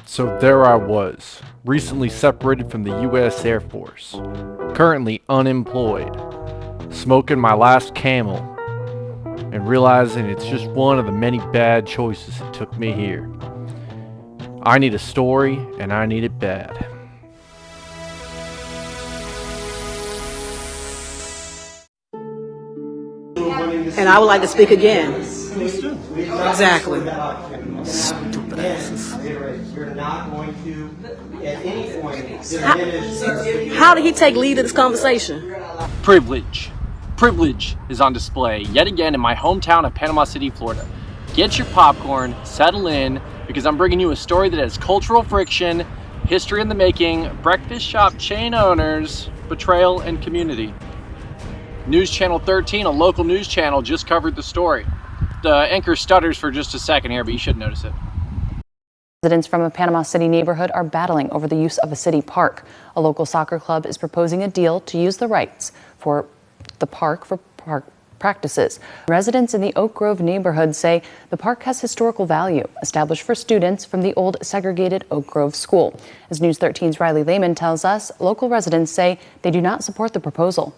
So there I was, recently separated from the U.S. Air Force, currently unemployed, smoking my last Camel, and realizing it's just one of the many bad choices that took me here. I need a story, and I need it bad. And I would like to speak again. Exactly. Stupid asses. How did he take lead in this conversation? Privilege. Privilege is on display yet again in my hometown of Panama City, Florida. Get your popcorn, settle in, because I'm bringing you a story that has cultural friction, history in the making, breakfast shop chain owners, betrayal, and community. News Channel 13, a local news channel, just covered the story. The anchor stutters for just a second here, but you should notice it. Residents from a Panama City neighborhood are battling over the use of a city park. A local soccer club is proposing a deal to use the rights for the park for park practices. Residents in the Oak Grove neighborhood say the park has historical value, established for students from the old segregated Oak Grove school. As News 13's Riley Lehman tells us, local residents say they do not support the proposal.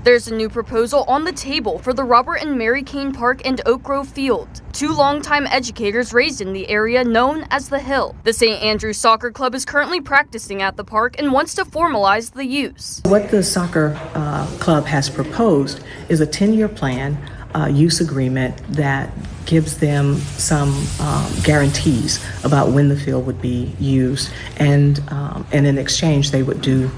There's a new proposal on the table for the Robert and Mary Cain Park and Oak Grove Field, two longtime educators raised in the area known as the Hill. The St. Andrews Soccer Club is currently practicing at the park and wants to formalize the use. What the soccer club has proposed is a 10-year plan, use agreement that gives them some guarantees about when the field would be used, and in exchange they would do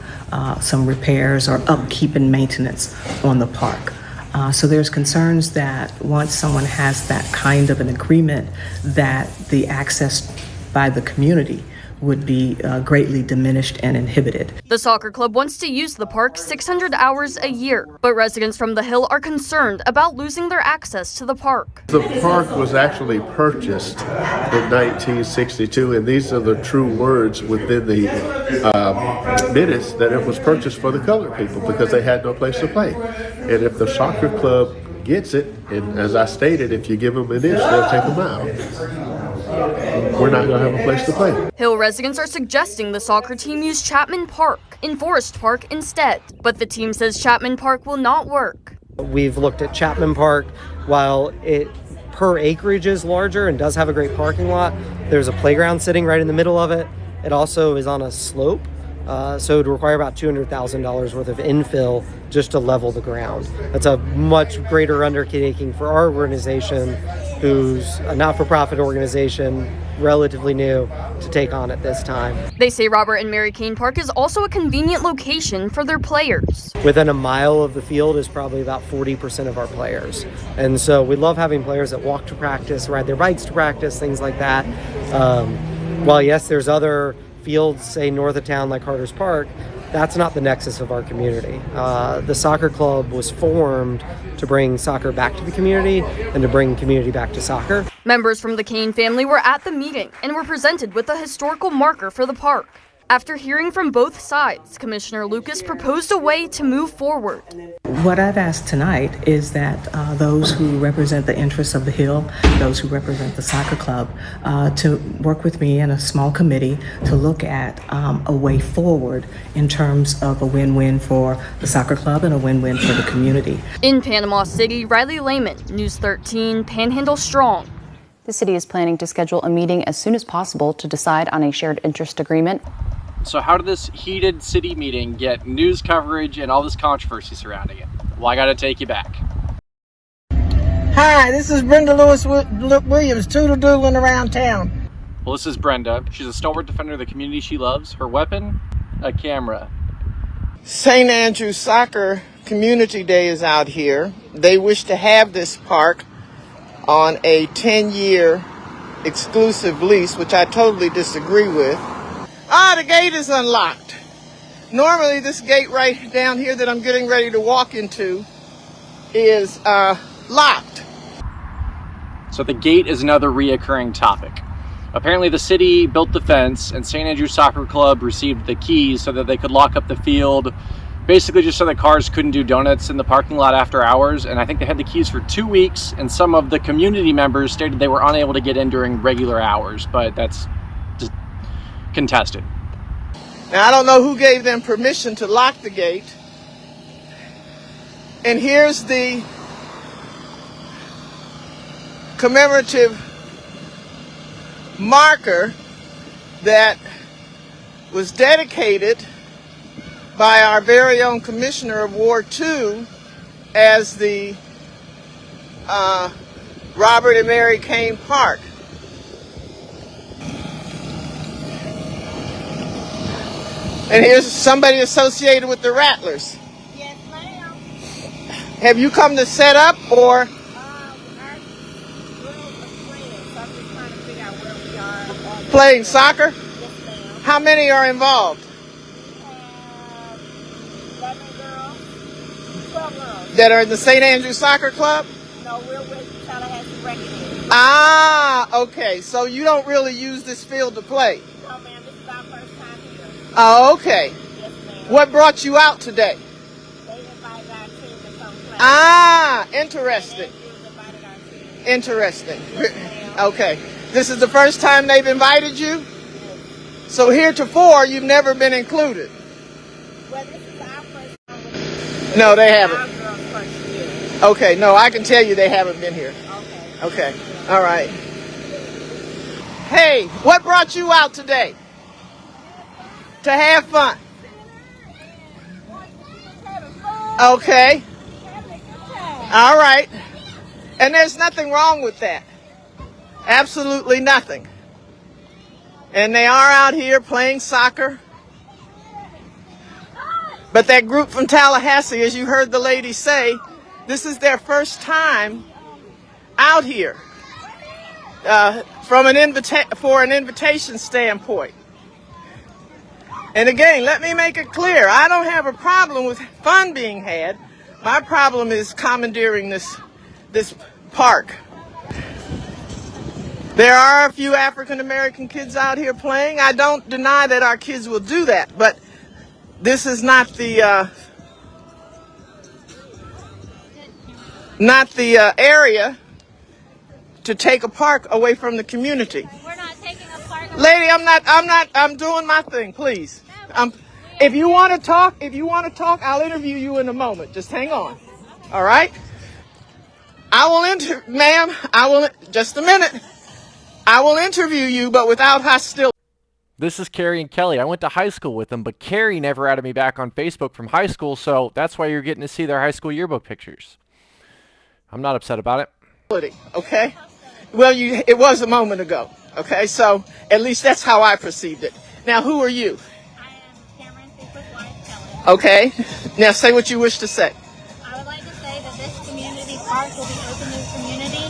some repairs or upkeep and maintenance on the park. So there's concerns that once someone has that kind of an agreement, that the access by the community would be greatly diminished and inhibited. The soccer club wants to use the park 600 hours a year, but residents from the Hill are concerned about losing their access to the park. The park was actually purchased in 1962, and these are the true words within the minutes, that it was purchased for the colored people because they had no place to play. And if the soccer club gets it, and as I stated, if you give them an inch, they'll take them out. We're not going to have a place to play. Hill residents are suggesting the soccer team use Chapman Park in Forest Park instead, but the team says Chapman Park will not work. We've looked at Chapman Park. While it per acreage is larger and does have a great parking lot, there's a playground sitting right in the middle of it. It also is on a slope, so it would require about $200,000 worth of infill just to level the ground. That's a much greater undertaking for our organization, who's a not-for-profit organization, relatively new, to take on at this time. They say Robert and Mary Cain Park is also a convenient location for their players. Within a mile of the field is probably about 40% of our players. And so we love having players that walk to practice, ride their bikes to practice, things like that. While yes, there's other fields, say north of town like Carter's Park, that's not the nexus of our community. The soccer club was formed to bring soccer back to the community and to bring community back to soccer. Members from the Cain family were at the meeting and were presented with a historical marker for the park. After hearing from both sides, Commissioner Lucas proposed a way to move forward. What I've asked tonight is that those who represent the interests of the Hill, those who represent the soccer club, to work with me in a small committee to look at a way forward in terms of a win-win for the soccer club and a win-win for the community. In Panama City, Riley Lehman, News 13, Panhandle Strong. The city is planning to schedule a meeting as soon as possible to decide on a shared interest agreement. So how did this heated city meeting get news coverage and all this controversy surrounding it? Well, I gotta take you back. Hi, this is Brenda Lewis Williams, toodle-doodling around town. Well, this is Brenda. She's a stalwart defender of the community she loves. Her weapon? A camera. St. Andrews Soccer Community Day is out here. They wish to have this park on a 10-year exclusive lease, which I totally disagree with. The gate is unlocked. Normally this gate right down here that I'm getting ready to walk into is locked. So the gate is another reoccurring topic. Apparently the city built the fence and St. Andrews Soccer Club received the keys so that they could lock up the field basically just so that cars couldn't do donuts in the parking lot after hours. And I think they had the keys for 2 weeks, and some of the community members stated they were unable to get in during regular hours, but that's just contested. Now, I don't know who gave them permission to lock the gate. And here's the commemorative marker that was dedicated by our very own Commissioner of Ward 2 as the Robert and Mary Cain Park. And here's somebody associated with the Rattlers. Yes, ma'am. Have you come to set up, or? Our group of friends, so I'm just trying to figure out where we are. Playing soccer? Yes, ma'am. How many are involved? We have 11 girls, 12 girls. That are in the St. Andrew Soccer Club? No, we're with Tallahassee Reckoning. Ah, okay. So you don't really use this field to play? No, ma'am, this is our first time here. Oh, okay. Yes, ma'am. What brought you out today? They invited our team to come play. Ah, interesting. Andrews invited our team. Interesting. Yes, ma'am. Okay. This is the first time they've invited you? So heretofore, you've never been included? Well, this is our first time with No, they our haven't. girls' first year. Okay, no, I can tell you they haven't been here. Okay. Okay, all right. Hey, what brought you out today? To have fun. Okay. All right. And there's nothing wrong with that. Absolutely nothing. And they are out here playing soccer. But that group from Tallahassee, as you heard the lady say, this is their first time out here from for an invitation standpoint. And again, let me make it clear, I don't have a problem with fun being had. My problem is commandeering this park. There are a few African American kids out here playing. I don't deny that our kids will do that, but this is not the area to take a park away from the community. We're not taking a park away. Lady, I'm doing my thing, please. If you want to talk, I'll interview you in a moment. Just hang on. All right? Just a minute. I will interview you, but without hostility. This is Carrie and Kelly. I went to high school with them, but Carrie never added me back on Facebook from high school, so that's why you're getting to see their high school yearbook pictures. I'm not upset about it. Okay? Well, it was a moment ago. Okay? So, at least that's how I perceived it. Now, who are you? I am Cameron Secret's wife, Kelly. Okay? Now, say what you wish to say. I would like to say that this community park will be open to the community.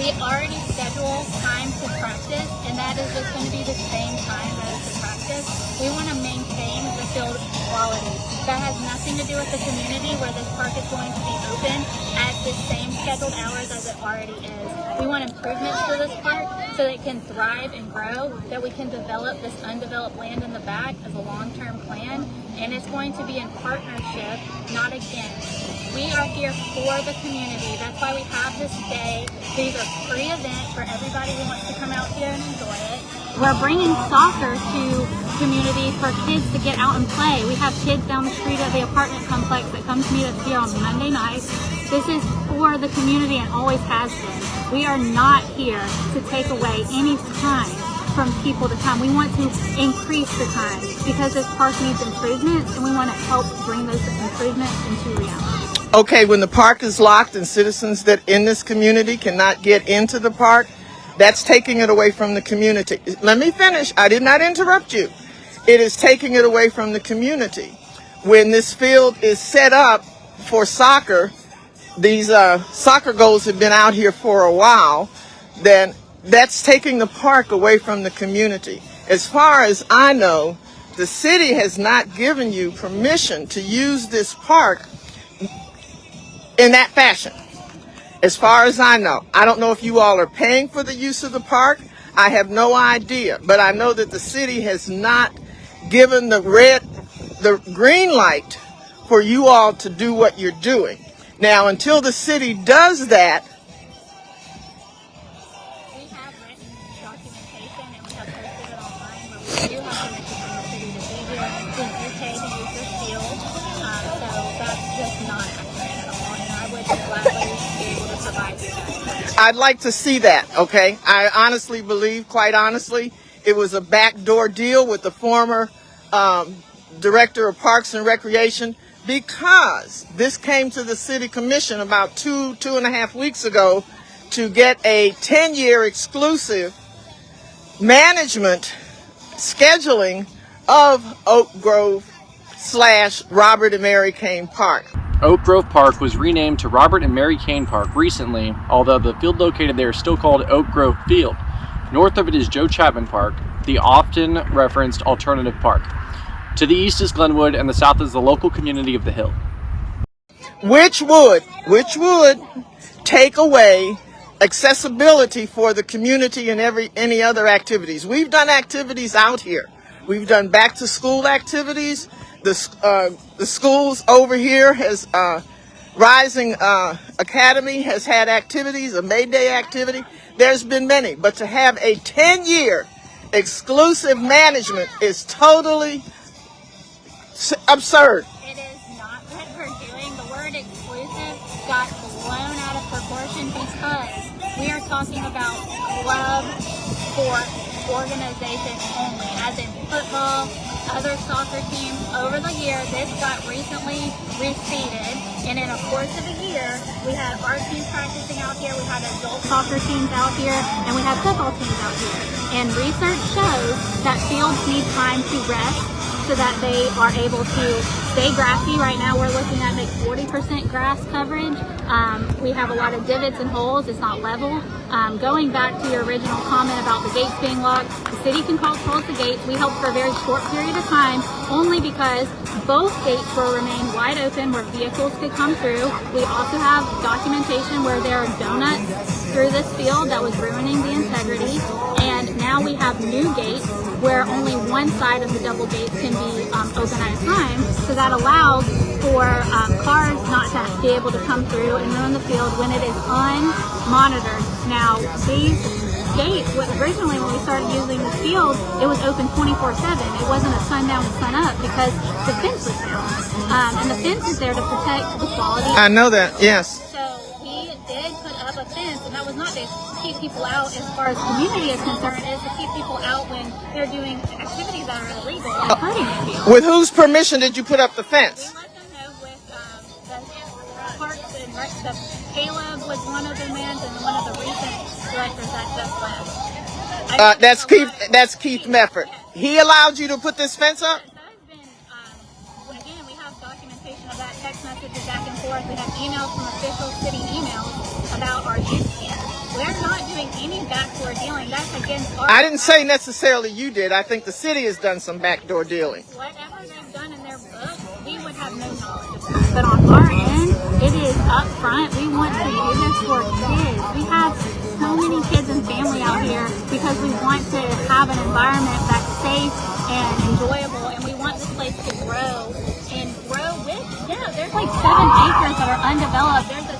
We already schedule time to practice, and that is just going to be the same time as the practice. We want to maintain the field quality. That has nothing to do with the community where this park is going to be open at the same scheduled hours as it already is. We want improvements to this park so that it can thrive and grow, that we can develop this undeveloped land in the back as a long-term plan, and it's going to be in partnership, not against. We are here for the community. That's why we have this day. These are free events for everybody who wants to come out here and enjoy it. We're bringing soccer to community for kids to get out and play. We have kids down the street at the apartment complex that come to meet us here on Monday nights. This is for the community and always has been. We are not here to take away any time from people to come. We want to increase the time because this park needs improvements, and we want to help bring those improvements into reality. Okay, when the park is locked and citizens that in this community cannot get into the park, that's taking it away from the community. Let me finish. I did not interrupt you. It is taking it away from the community. When this field is set up for soccer, these soccer goals have been out here for a while, then that's taking the park away from the community. As far as I know, the city has not given you permission to use this park in that fashion. As far as I know. I don't know if you all are paying for the use of the park. I have no idea. But I know that the city has not given the red the green light for you all to do what you're doing. Now, until the city does that, we have written documentation and we have posted it online, but we do have permission from the city to be here. It's okay to use this field, so that's just not accurate at all, and I would gladly be able to provide you that. I'd like to see that, okay? I honestly believe, quite honestly, it was a backdoor deal with the former Director of Parks and Recreation, because this came to the City Commission about two and a half weeks ago to get a 10-year exclusive management scheduling of Oak Grove / Robert and Mary Cain Park. Oak Grove Park was renamed to Robert and Mary Cain Park recently, although the field located there is still called Oak Grove Field. North of it is Joe Chapman Park, the often referenced alternative park. To the east is Glenwood, and the south is the local community of the Hill. Which would take away accessibility for the community and any other activities. We've done activities out here. We've done back to school activities. The schools over here has Rising Academy has had activities, a May Day activity. There's been many, but to have a 10-year exclusive management is totally absurd. It is not what we're doing. The word exclusive got blown out of proportion because we are talking about club sport organization only, as in football, other soccer teams. Over the year, this got recently reseeded, and in a course of a year, we had our teams practicing out here, we had adult soccer teams out here, and we had football teams out here. And research shows that fields need time to rest so that they are able to stay grassy. Right now we're looking at like 40% grass coverage. We have a lot of divots and holes. It's not level. Going back to your original comment about the gates being locked, the city can close the gates. We helped for a very short period of time only because both gates will remain wide open where vehicles could come through. We also have documentation where there are donuts through this field that was ruining the integrity. And now we have new gates where only one side of the double gates can be open at a time. So that allows for cars not to be able to come through and ruin the field when it is unmonitored. Now, these gates, originally when we started using the field, it was open 24/7. It wasn't a sundown to sun up because the fence was down. And the fence is there to protect the quality. I know that, yes. So we did put up a fence, and that was not to keep people out as far as community is concerned, it is to keep people out when they're doing activities that are illegal and hurting the field. With whose permission did you put up the fence? We let them know with the parks and rec. Caleb was one of the men, and one of the recent directors that just left. That's Keith Mefford. He allowed you to put this fence up? That has been, again, we have documentation of that, text messages back and forth. We have emails from official city emails about our use here. We're not doing any backdoor dealing. That's against our... I didn't say necessarily you did. I think the city has done some backdoor dealing. Whatever they've done in their book, we would have no knowledge of that. But on our end, it is up front. We want to do this for kids. We have so many kids and family out here because we want to have an environment that's safe and enjoyable, and we want this place to grow and grow with, there's like 7 acres that are undeveloped. There's a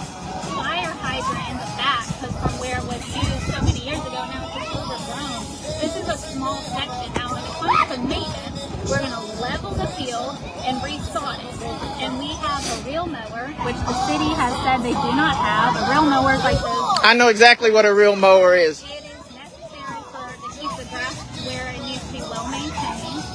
fire hydrant in the back because from where it was used so many years ago, now it's just overgrown. This is a small section. Now when it comes to maintenance, we're going to level the field and resod it. And we have a reel mower, which the city has said they do not have. A reel mower is like those. I know exactly what a reel mower is. It is necessary to keep the grass where it needs to be well maintained.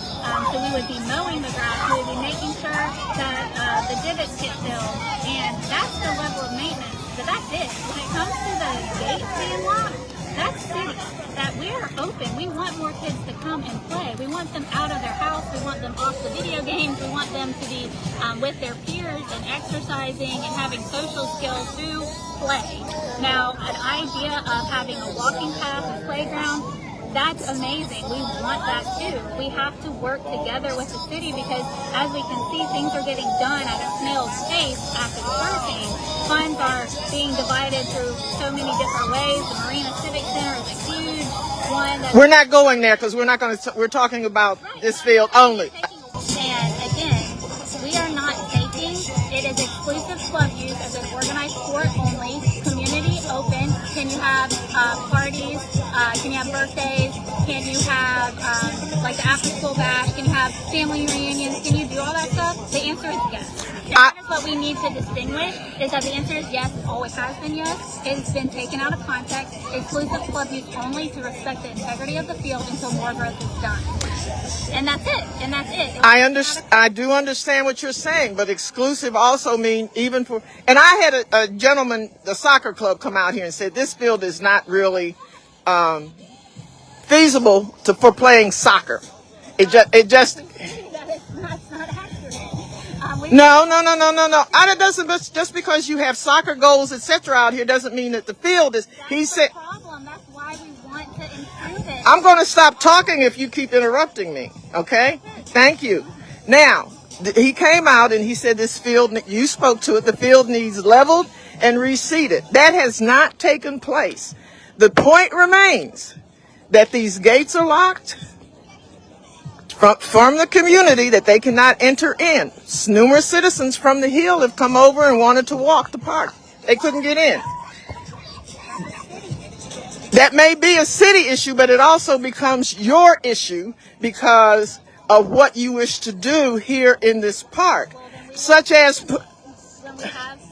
So we would be mowing the grass. We would be making sure that the divots get filled. And that's the level of maintenance. But that's it. When it comes to the gates being locked, that's city. That we're open. We want more kids to come and play. We want them out of their house. We want them off the video games. We want them to be with their peers and exercising and having social skills through play. Now, an idea of having a walking path and playground, that's amazing. We want that too. We have to work together with the city because as we can see, things are getting done at a snail's pace after the hurricane. Funds are being divided through so many different ways. The Marina Civic Center is a huge one. We're not going there because we're talking about this field only. And again, Can you have birthdays? Can you have like the after school bash? Can you have family reunions? Can you do all that stuff? The answer is yes. And that is what we need to distinguish, is that the answer is yes, it always has been yes. It's been taken out of context. Exclusive club use only to respect the integrity of the field until more growth is done. And that's it. And that's it. I do understand what you're saying, but exclusive also mean even for, and I had a gentleman, the soccer club, come out here and said this field is not really feasible for playing soccer. That's not accurate. No. It doesn't, just because you have soccer goals, etc. out here doesn't mean that the field is, he said. Problem. That's why we want to improve it. I'm going to stop talking if you keep interrupting me, okay? Thank you. Now, he came out and he said this field, you spoke to it, the field needs leveled and reseeded. That has not taken place. The point remains that these gates are locked from the community, that they cannot enter in. Numerous citizens from the hill have come over and wanted to walk the park. They couldn't get in. That may be a city issue, but it also becomes your issue because of what you wish to do here in this park, such as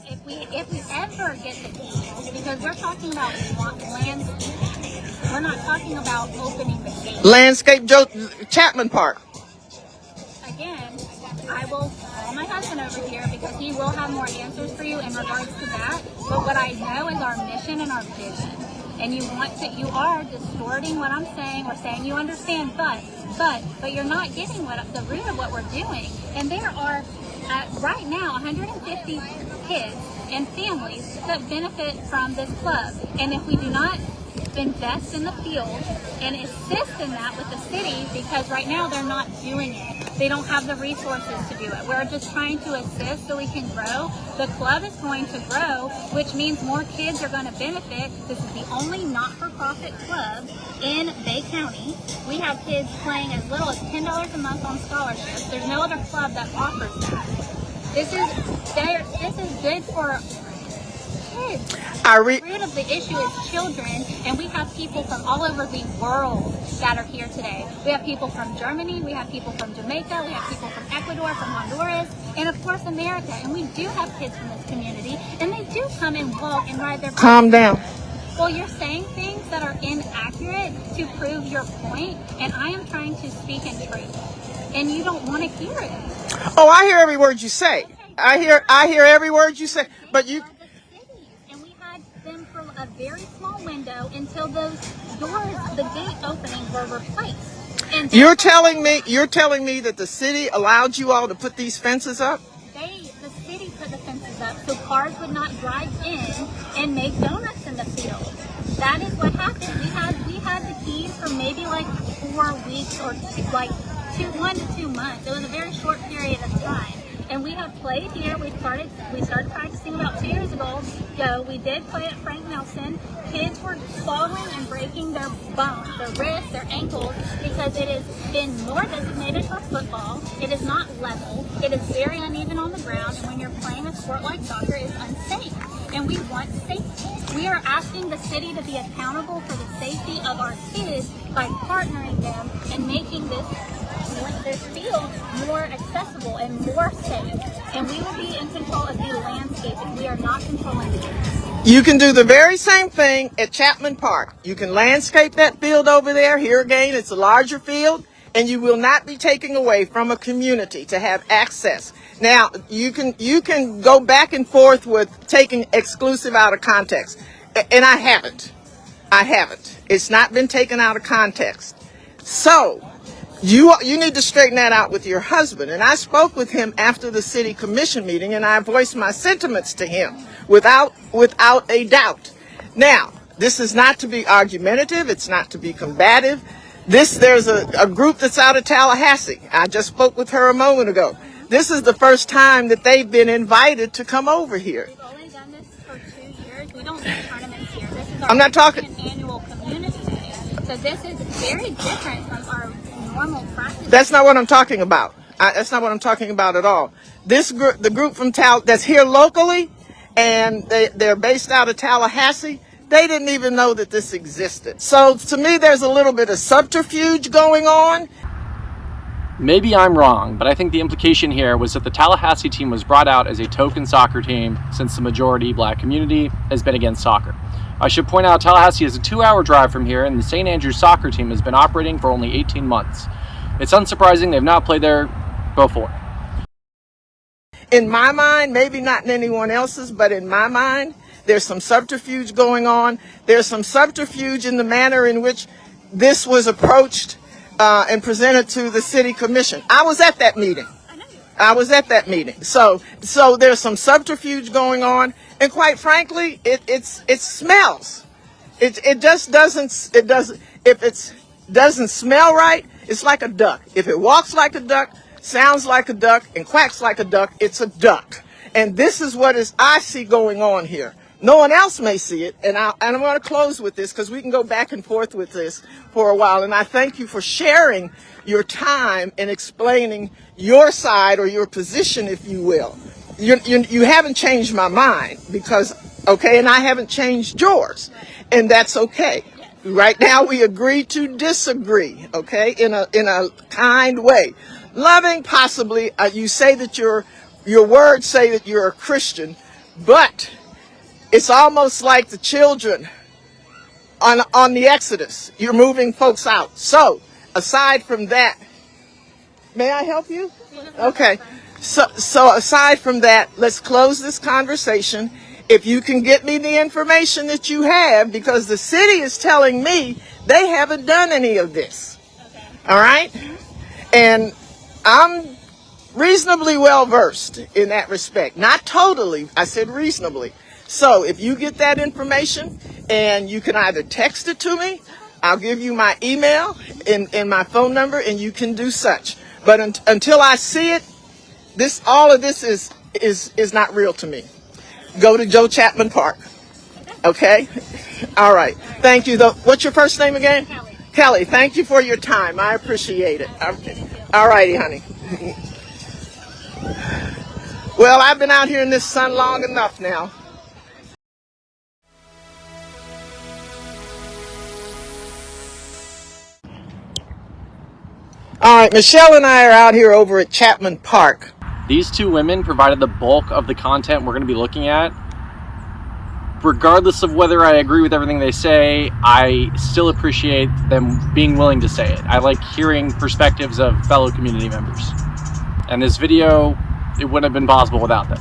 if we ever get the keys, because we're talking about landscape. We're not talking about opening the gate. Landscape Chapman Park. Again, I will call my husband over here because he will have more answers for you in regards to that. But what I know is our mission and our vision. And you are distorting what I'm saying or saying you understand, but you're not getting the root of what we're doing. And there are right now 150 kids and families that benefit from this club. And if we do not invest in the field and assist in that with the city, because right now they're not doing it. They don't have the resources to do it. We're just trying to assist so we can grow. The club is going to grow, which means more kids are going to benefit. This is the only not-for-profit club in Bay County. We have kids playing as little as $10 a month on scholarships. There's no other club that offers that. This is good for kids. The root of the issue is children, and we have people from all over the world that are here today. We have people from Germany, we have people from Jamaica, we have people from Ecuador, from Honduras, and of course America. And we do have kids from this community, and they do come and walk and ride their bikes. Calm down. Well, you're saying things that are inaccurate to prove your point, and I am trying to speak in truth, and you don't want to hear it. Oh, I hear every word you say. Okay. I hear every word you say, but you. And we had them for a very small window until those doors, the gate openings, were replaced. And you're telling me that the city allowed you all to put these fences up? The city put the fences up so cars would not drive in and make donuts in the field. That is what happened. We had the keys for maybe like 4 weeks or 1 to 2 months. It was a very short period of time. And we have played here. We started practicing about 2 years ago. We did play at Frank Nelson. Kids were falling and breaking their bones, their wrists, their ankles, because it has been more designated for football. It is not level. It is very uneven on the ground. And when you're playing a sport like soccer, it's unsafe. And we want safety. We are asking the city to be accountable for the safety of our kids by partnering them and making this field more accessible and more safe. And we will be in control of the landscape if we are not controlling the gates. You can do the very same thing at Chapman Park. You can landscape that field over there. Here again, it's a larger field, and you will not be taking away from a community to have access. Now, you can go back and forth with taking exclusive out of context, and I haven't. It's not been taken out of context. So you need to straighten that out with your husband. And I spoke with him after the city commission meeting, and I voiced my sentiments to him without a doubt. Now, this is not to be argumentative. It's not to be combative. There's a group that's out of Tallahassee. I just spoke with her a moment ago. This is the first time that they've been invited to come over here. We've only done this for 2 years. We don't do tournaments here. This is I'm not talking annual community day. So this is very different from our normal practice. That's not what I'm talking about. That's not what I'm talking about at all. This group, the group from that's here locally, and they're based out of Tallahassee. They didn't even know that this existed. So to me, there's a little bit of subterfuge going on. Maybe I'm wrong, but I think the implication here was that the Tallahassee team was brought out as a token soccer team since the majority black community has been against soccer. I should point out Tallahassee is a 2-hour drive from here, and the St. Andrews soccer team has been operating for only 18 months. It's unsurprising they've not played there before. In my mind, maybe not in anyone else's, but in my mind, there's some subterfuge going on. There's some subterfuge in the manner in which this was approached and presented to the city commission. I was at that meeting. So there's some subterfuge going on, and quite frankly, it smells. It just doesn't. If it doesn't smell right, it's like a duck. If it walks like a duck, sounds like a duck, and quacks like a duck, it's a duck. And this is what I see going on here. No one else may see it, and I'm going to close with this because we can go back and forth with this for a while. And I thank you for sharing your time and explaining your side or your position, if you will. You haven't changed my mind and I haven't changed yours, and that's okay. Right now we agree to disagree, okay, in a kind way, loving possibly. You say that your words say that you're a Christian, but it's almost like the children on the Exodus. You're moving folks out. So aside from that, may I help you? Okay. So aside from that, let's close this conversation. If you can get me the information that you have, because the city is telling me they haven't done any of this. Okay. All right? And I'm reasonably well versed in that respect. Not totally, I said reasonably. So if you get that information, and you can either text it to me, I'll give you my email and my phone number, and you can do such. But until I see it, all of this is not real to me. Go to Joe Chapman Park. Okay? All right. Thank you. What's your first name again? Kelly. Kelly, thank you for your time. I appreciate it. All righty, honey. Well, I've been out here in this sun long enough now. All right, Michelle and I are out here over at Chapman Park. These two women provided the bulk of the content we're going to be looking at. Regardless of whether I agree with everything they say, I still appreciate them being willing to say it. I like hearing perspectives of fellow community members. And this video, it wouldn't have been possible without them.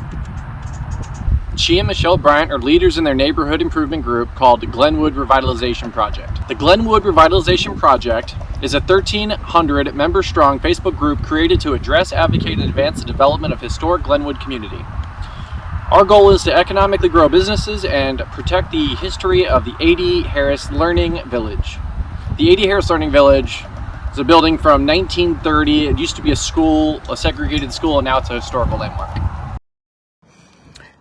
She and Michelle Bryant are leaders in their neighborhood improvement group called Glenwood Revitalization Project. The Glenwood Revitalization Project is a 1,300 member strong Facebook group created to address, advocate, and advance the development of historic Glenwood community. Our goal is to economically grow businesses and protect the history of the A.D. Harris Learning Village. The A.D. Harris Learning Village is a building from 1930. It used to be a school, a segregated school, and now it's a historical landmark.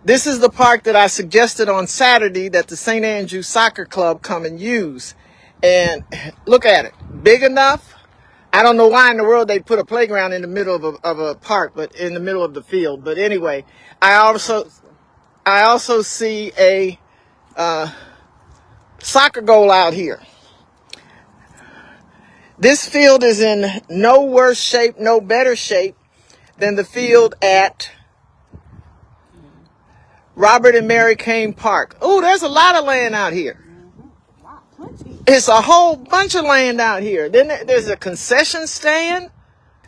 This is the park that I suggested on Saturday that the St. Andrews Soccer Club come and use. And look at it. Big enough. I don't know why in the world they put a playground in the middle of a park, but in the middle of the field. But anyway, I also see a soccer goal out here. This field is in no worse shape, no better shape than the field at Robert and Mary Cain Park. Oh, there's a lot of land out here. It's a whole bunch of land out here. Then there's a concession stand,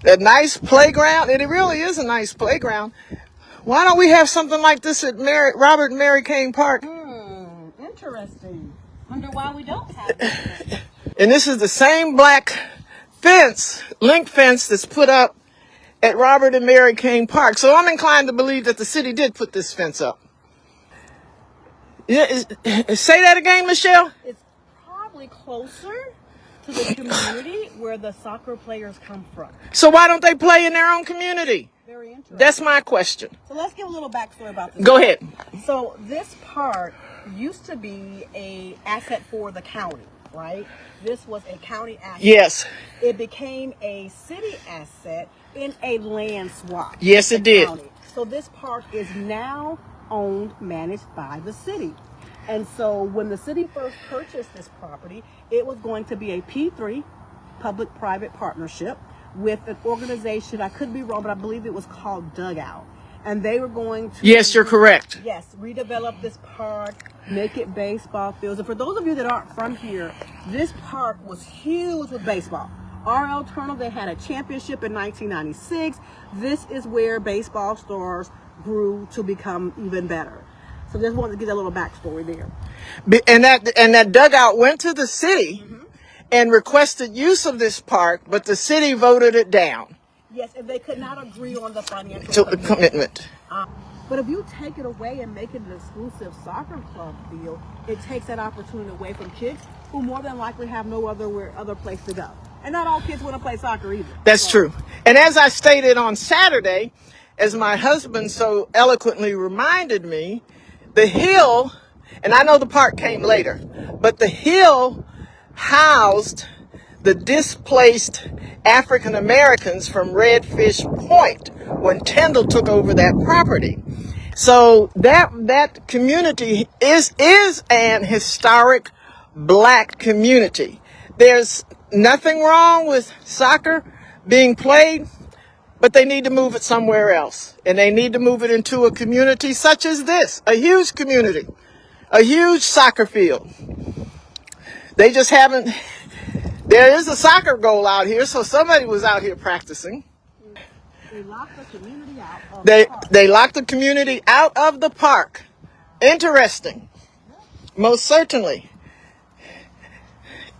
a nice playground, and it really is a nice playground. Why don't we have something like this at Robert and Mary Cain Park? Interesting. Wonder why we don't have it. And this is the same black fence, link fence that's put up at Robert and Mary Cain Park. So I'm inclined to believe that the city did put this fence up. Yeah, say that again, Michelle? It's probably closer to the community where the soccer players come from. So why don't they play in their own community? Very interesting. That's my question. So let's give a little backstory about this. Go ahead. So this park used to be an asset for the county, right? This was a county asset. Yes. It became a city asset in a land swap. Yes, it did. County. So this park is now owned, managed by the city. And so when the city first purchased this property, it was going to be a P3, public-private partnership, with an organization, I could be wrong, but I believe it was called Dugout. And they were going to... Yes, you're correct. Yes, redevelop this park, make it baseball fields. And for those of you that aren't from here, this park was huge with baseball. RL Turner, they had a championship in 1996. This is where baseball stars grew to become even better. So just wanted to give a little backstory there. And that Dugout went to the city and requested use of this park, but the city voted it down. Yes, and they could not agree on the financial commitment. But if you take it away and make it an exclusive soccer club field, it takes that opportunity away from kids who more than likely have no other place to go. And not all kids want to play soccer either. That's true. And as I stated on Saturday, as my husband so eloquently reminded me, the hill, and I know the park came later, but the hill housed the displaced African Americans from Redfish Point when Tyndall took over that property. So that community is an historic black community. There's nothing wrong with soccer being played, but they need to move it somewhere else. And they need to move it into a community such as this, a huge community, a huge soccer field. They just haven't, there is a soccer goal out here, so somebody was out here practicing. They locked the community out of the park. They locked the community out of the park. Interesting. Most certainly.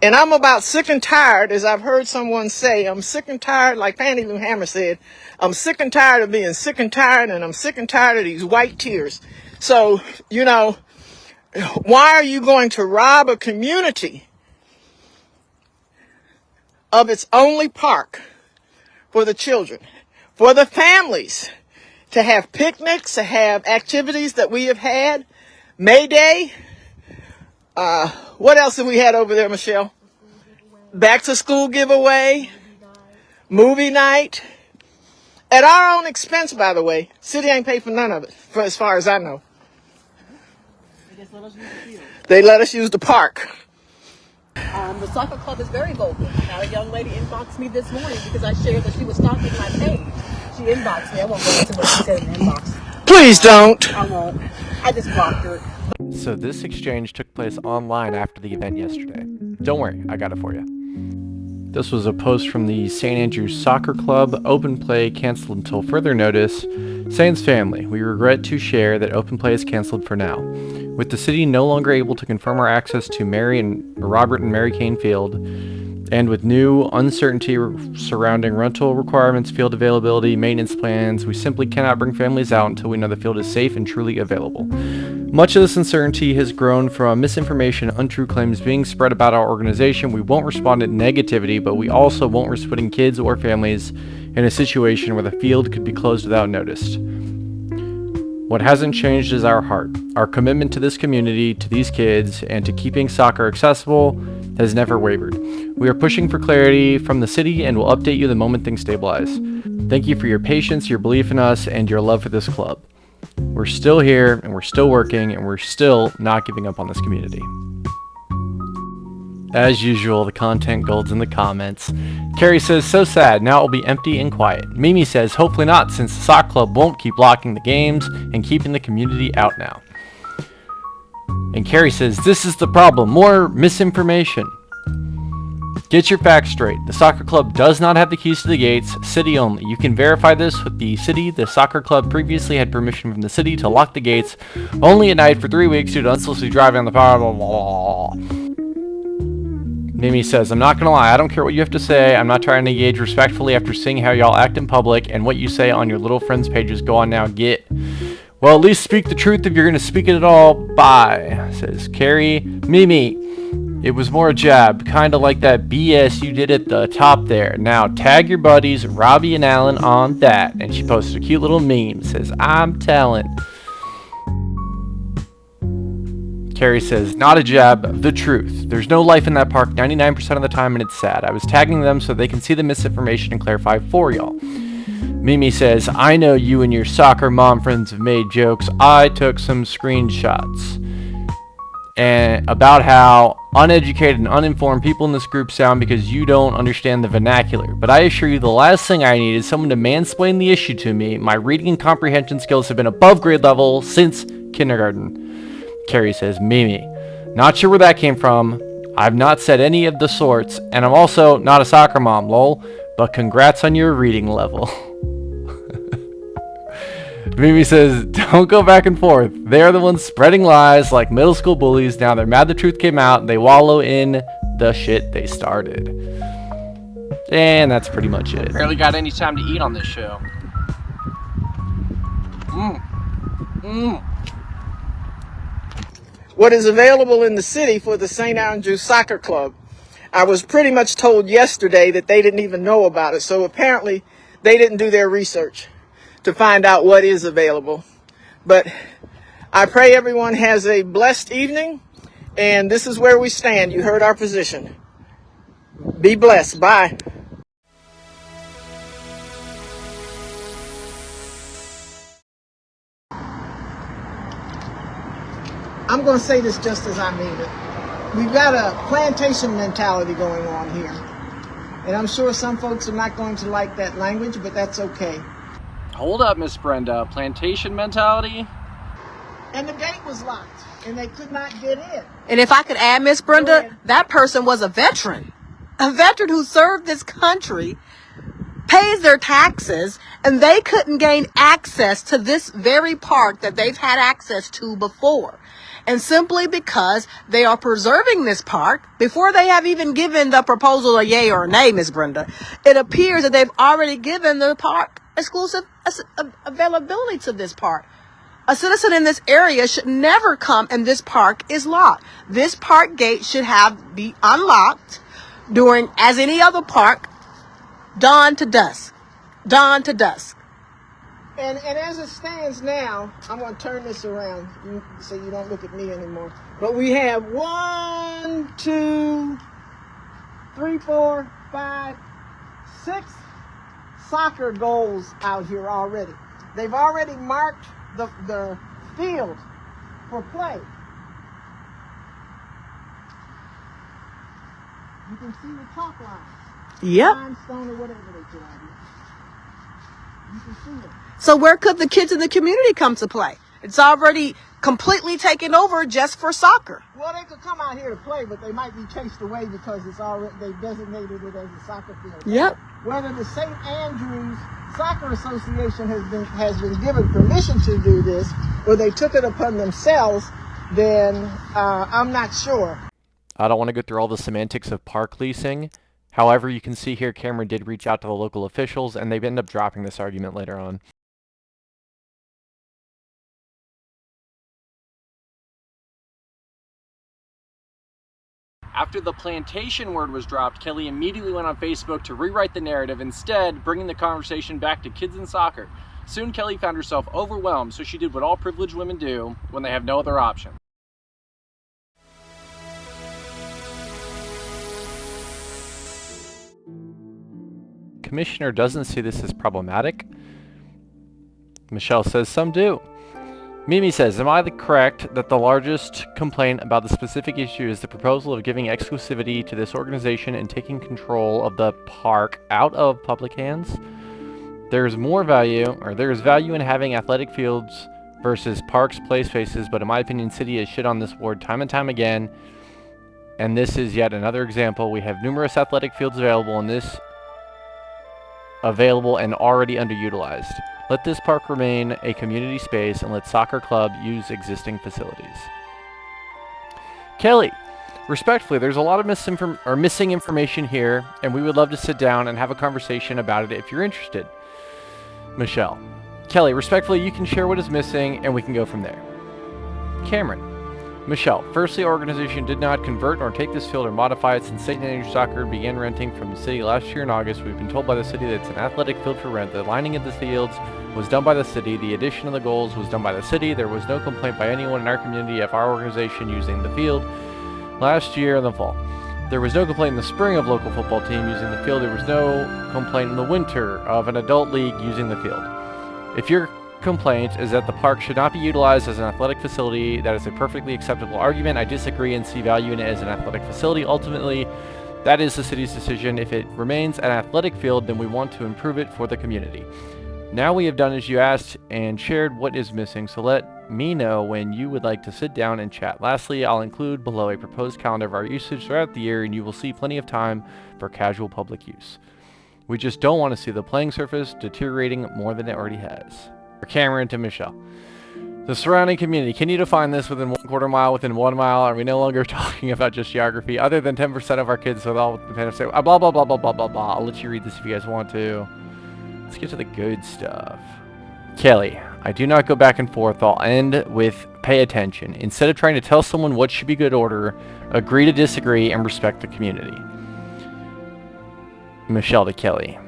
And I'm about sick and tired, as I've heard someone say, I'm sick and tired, like Fannie Lou Hammer said, I'm sick and tired of being sick and tired, and I'm sick and tired of these white tears. So, you know, why are you going to rob a community of its only park for the children, for the families, to have picnics, to have activities that we have had, May Day? What else have we had over there, Michelle? Back to school giveaway, movie night, at our own expense, by the way. City ain't paid for none of it, for as far as I know. They let us use the park. The soccer club is very vocal. Now, a young lady inboxed me this morning because I shared that she was stalking my page. She inboxed me. I won't go into what she said in the inbox. Please don't. I won't. I just blocked her. So this exchange took place online after the event yesterday. Don't worry, I got it for you. This was a post from the St. Andrews Soccer Club. Open play canceled until further notice. Saints family, we regret to share that open play is canceled for now. With the city no longer able to confirm our access to Robert and Mary Cain Field, and with new uncertainty surrounding rental requirements, field availability, maintenance plans, we simply cannot bring families out until we know the field is safe and truly available. Much of this uncertainty has grown from misinformation and untrue claims being spread about our organization. We won't respond to negativity, but we also won't risk putting kids or families in a situation where the field could be closed without notice. What hasn't changed is our heart. Our commitment to this community, to these kids, and to keeping soccer accessible has never wavered. We are pushing for clarity from the city and will update you the moment things stabilize. Thank you for your patience, your belief in us, and your love for this club. We're still here, and we're still working, and we're still not giving up on this community. As usual, the content gold's in the comments. Carrie says, so sad, now it will be empty and quiet. Mimi says, hopefully not, since the soccer club won't keep blocking the games and keeping the community out now. And Carrie says, this is the problem, more misinformation. Get your facts straight. The soccer club does not have the keys to the gates, city only. You can verify this with the city. The soccer club previously had permission from the city to lock the gates only at night for 3 weeks due to unsolicited driving on the power, blah, blah, blah. Mimi says, I'm not gonna lie, I don't care what you have to say. I'm not trying to engage respectfully after seeing how y'all act in public and what you say on your little friends' pages. Go on now, get. Well, at least speak the truth if you're gonna speak it at all. Bye, says Carrie. Mimi, it was more a jab, kinda like that BS you did at the top there. Now tag your buddies, Robbie and Alan, on that. And she posted a cute little meme, says, I'm telling. Carrie says, not a jab, the truth. There's no life in that park 99% of the time, and it's sad. I was tagging them so they can see the misinformation and clarify for y'all. Mimi says, I know you and your soccer mom friends have made jokes. I took some screenshots. and about how uneducated and uninformed people in this group sound because you don't understand the vernacular. But I assure you, the last thing I need is someone to mansplain the issue to me. My reading and comprehension skills have been above grade level since kindergarten. Carrie says, Mimi. Not sure where that came from. I've not said any of the sorts, and I'm also not a soccer mom, lol. But congrats on your reading level. Mimi says, don't go back and forth. They're the ones spreading lies like middle school bullies. Now they're mad the truth came out and they wallow in the shit they started. And that's pretty much it. Barely got any time to eat on this show. What is available in the city for the St. Andrew Soccer Club? I was pretty much told yesterday that they didn't even know about it. So apparently they didn't do their research to find out what is available. But I pray everyone has a blessed evening, and this is where we stand. You heard our position. Be blessed. Bye. I'm going to say this just as I mean it. We've got a plantation mentality going on here. And I'm sure some folks are not going to like that language, but that's okay. Hold up, Miss Brenda. Plantation mentality? And the gate was locked, and they could not get in. And if I could add, Miss Brenda, that person was a veteran who served this country, pays their taxes, and they couldn't gain access to this very park that they've had access to before. And simply because they are preserving this park, before they have even given the proposal a yay or a nay, Miss Brenda, it appears that they've already given the park exclusive availability to this park. A citizen in this area should never come, and this park is locked. This park gate should be unlocked during, as any other park, dawn to dusk. Dawn to dusk. And as it stands now, I'm going to turn this around so you don't look at me anymore. But we have 1, 2, 3, 4, 5, 6 soccer goals out here already. They've already marked the field for play. You can see the top line. Yep. Limestone or whatever they put out here. You can see them. So where could the kids in the community come to play? It's already completely taken over just for soccer. Well, they could come out here to play, but they might be chased away because it's already they've designated it as a soccer field. Yep. Whether the St. Andrews Soccer Association has been given permission to do this, or they took it upon themselves, then I'm not sure. I don't want to go through all the semantics of park leasing. However, you can see here Cameron did reach out to the local officials, and they ended up dropping this argument later on. After the plantation word was dropped, Kelly immediately went on Facebook to rewrite the narrative, instead bringing the conversation back to kids and soccer. Soon Kelly found herself overwhelmed, so she did what all privileged women do when they have no other option. Commissioner doesn't see this as problematic. Michelle says some do. Mimi says, am I correct that the largest complaint about the specific issue is the proposal of giving exclusivity to this organization and taking control of the park out of public hands? There is value in having athletic fields versus parks, play spaces, but in my opinion, city has shit on this board time and time again, and this is yet another example. We have numerous athletic fields available and already underutilized. Let this park remain a community space and let soccer club use existing facilities. Kelly, respectfully, there's a lot of missing information here, and we would love to sit down and have a conversation about it if you're interested. Michelle. Kelly, respectfully, you can share what is missing, and we can go from there. Cameron. Michelle, firstly, our organization did not convert nor take this field or modify it since St. Andrews Soccer began renting from the city last year in August. We've been told by the city that it's an athletic field for rent. The lining of the fields was done by the city. The addition of the goals was done by the city. There was no complaint by anyone in our community of our organization using the field last year in the fall. There was no complaint in the spring of local football team using the field. There was no complaint in the winter of an adult league using the field. If you're complaint is that the park should not be utilized as an athletic facility. That is a perfectly acceptable argument. I disagree and see value in it as an athletic facility. Ultimately, that is the city's decision. If it remains an athletic field, then we want to improve it for the community. Now we have done as you asked and shared what is missing, so let me know when you would like to sit down and chat. Lastly, I'll include below a proposed calendar of our usage throughout the year, and you will see plenty of time for casual public use. We just don't want to see the playing surface deteriorating more than it already has. For Cameron to Michelle. The surrounding community, can you define this within 1/4 mile, within 1 mile? Are we no longer talking about just geography? Other than 10% of our kids with all the Panama City, blah, blah, blah, blah, blah, blah, blah. I'll let you read this if you guys want to. Let's get to the good stuff. Kelly, I do not go back and forth. I'll end with pay attention. Instead of trying to tell someone what should be good order, agree to disagree and respect the community. Michelle to Kelly.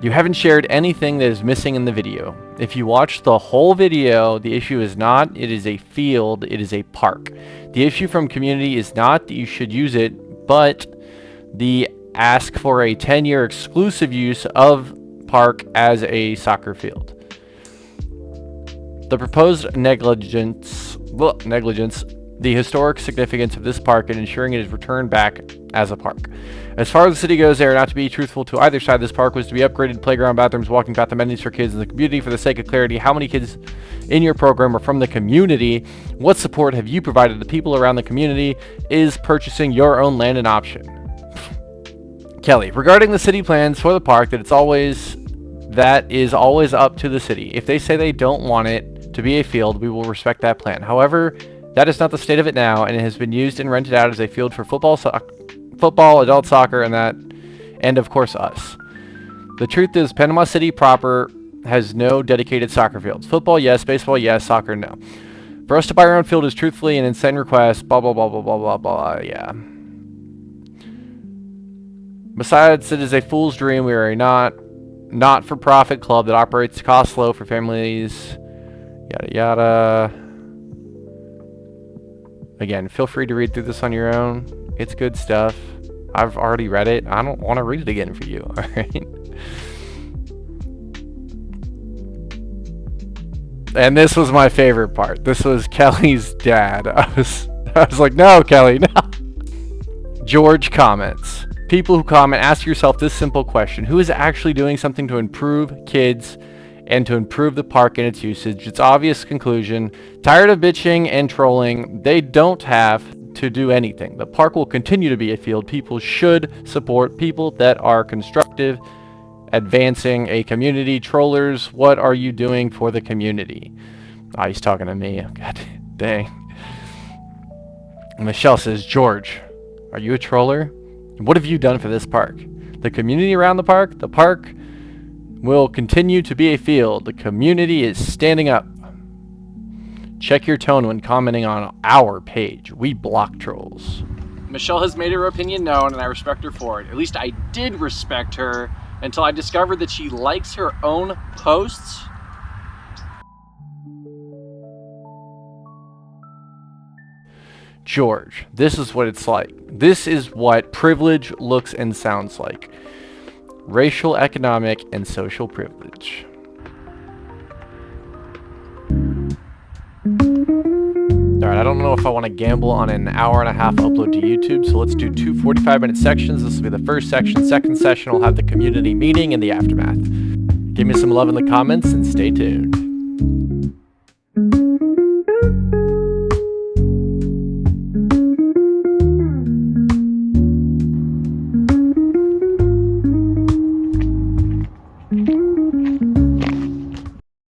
You haven't shared anything that is missing in the video. If you watch the whole video, the issue is not it is a field, it is a park. The issue from community is not that you should use it, but the ask for a 10-year exclusive use of park as a soccer field. The proposed negligence, the historic significance of this park and ensuring it is returned back as a park. As far as the city goes, they are not to be truthful to either side. This park was to be upgraded, playground, bathrooms, walking path, amenities for kids in the community. For the sake of clarity, how many kids in your program are from the community? What support have you provided the people around the community? Is purchasing your own land an option? Kelly, regarding the city plans for the park, that is always up to the city. If they say they don't want it to be a field, we will respect that plan. However, that is not the state of it now, and it has been used and rented out as a field for football, adult soccer, and of course us. The truth is, Panama City proper has no dedicated soccer fields. Football, yes. Baseball, yes. Soccer, no. For us to buy our own field is truthfully an insane request. Blah, blah, blah, blah, blah, blah, blah, yeah. Besides, it is a fool's dream. We are a not-for-profit club that operates cost low for families. Yada, yada. Again, feel free to read through this on your own. It's good stuff. I've already read it. I don't want to read it again for you, alright? And this was my favorite part. This was Kelly's dad. I was like, no, Kelly, no. George comments. People who comment, ask yourself this simple question. Who is actually doing something to improve kids and to improve the park and its usage? It's obvious conclusion. Tired of bitching and trolling, they don't have to do anything. The park will continue to be a field. People should support people that are constructive, advancing a community. Trollers, what are you doing for the community? Oh, he's talking to me. Oh, God dang. Michelle says, George, are you a troller? What have you done for this park? The community around the park? The park will continue to be a field. The community is standing up. Check your tone when commenting on our page. We block trolls. Michelle has made her opinion known, and I respect her for it. At least I did respect her until I discovered that she likes her own posts. George, this is what it's like. This is what privilege looks and sounds like. Racial, economic, and social privilege. Alright, I don't know if I want to gamble on an hour-and-a-half upload to YouTube, so let's do 2 45-minute sections. This will be the first section. Second session will have the community meeting and the aftermath. Give me some love in the comments and stay tuned.